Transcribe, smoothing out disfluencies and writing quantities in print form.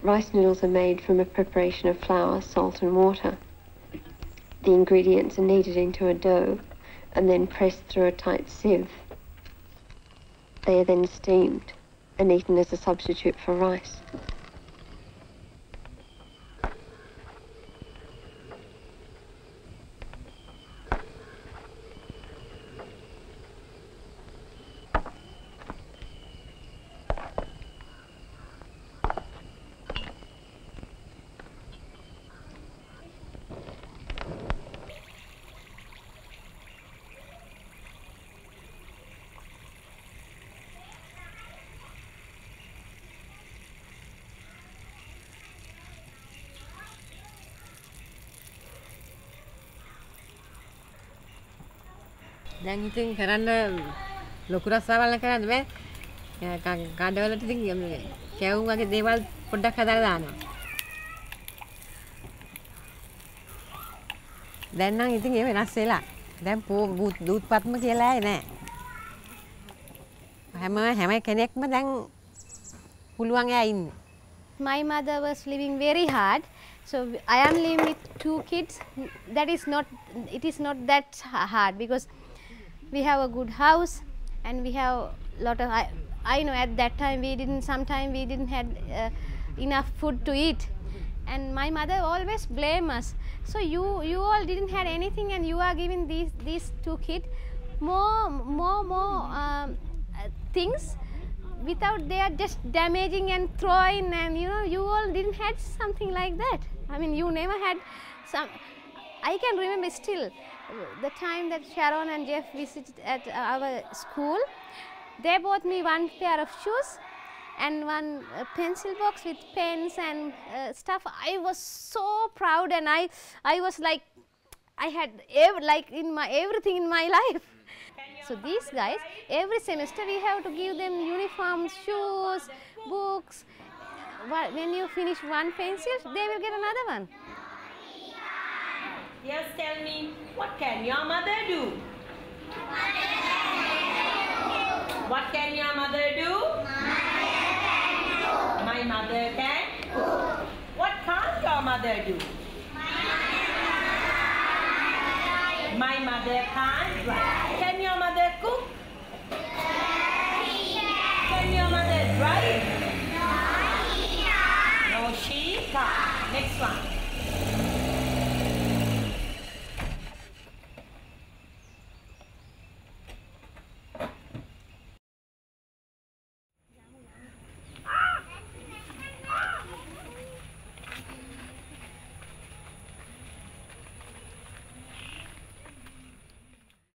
Rice noodles are made from a preparation of flour, salt and water. The ingredients are kneaded into a dough and then pressed through a tight sieve. They are then steamed and eaten as a substitute for rice. දැන් ඉතින් කරන්න ලොකු රස්සාවල් කරන්න බෑ. කඩවලට ඉතින් කැවුම් වගේ දේවල් පොඩ්ඩක් හදාලා දානවා. දැන් නම් ඉතින් ඒ වෙනස් වෙලා. දැන් දූත්පත්ම කියලා නෑ. හැම කෙනෙක්ම දැන් පුළුවන් එයා ඉන්නේ. My mother was living very hard. So I am living with 2 kids. That is not, it is not that hard because we have a good house and we have a lot of, I know at that time sometimes we didn't have enough food to eat. And my mother always blame us. So you all didn't have anything and you are giving these 2 kids more things without they are just damaging and throwing, and you all didn't have something like that. I mean, you never had some. I can remember still the time that Sharon and Jeff visited at our school. They bought me 1 pair of shoes and 1 pencil box with pens and stuff. I was so proud, and I was like, I had everything in my life. So these guys, every semester we have to give them uniforms, shoes, books. When you finish 1 pencil, they will get another one. Yes, tell me, what can your mother do? What can your mother do? My mother can cook. What can't your mother do? My mother can't drive. Can your mother cook? Can your mother drive? No, she can't. Next one.